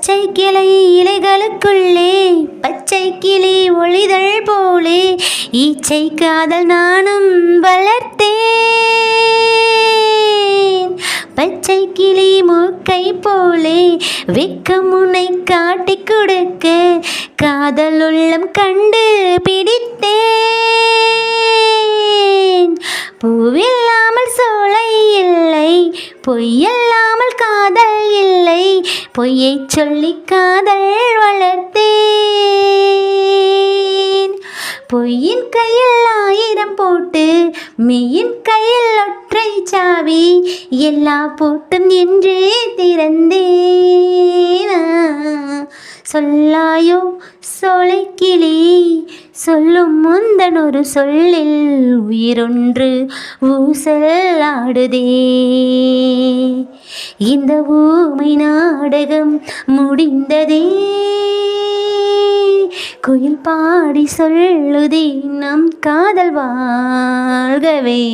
பச்சை கிளை இலைகளுக்குள்ளே பச்சை கிளி ஒளிதழ் போலே ஈச்சை காதல் நானும் வளர்த்தேன். பச்சை கிளி மூக்கை போலே வெக்கம் உன்னை காட்டி கொடுக்க காதல் உள்ளம் கண்டு பிடித்தேன். பூவில்லாமல் சோலை இல்லை, பொய்யில்லாமல் காதல் இல்லை, பொய்யை சொல்லி காதல் வளர்த்தேன். பொய்யின் கையில் 1000 போட்டு மெய்யின் கையில் ஒற்றை சாவி, எல்லா பூட்டும் என்றே திறந்தேன். சொல்லாயோ சோலைக்கிளி, சொல்லும் முந்தன் ஒரு சொல்லில் உயிரொன்று ஊசலாடுதே. இந்த ஊமை நாடகம் முடிந்ததே, குயில் பாடி சொல்லுதே நம் காதல் வாழ்கவே.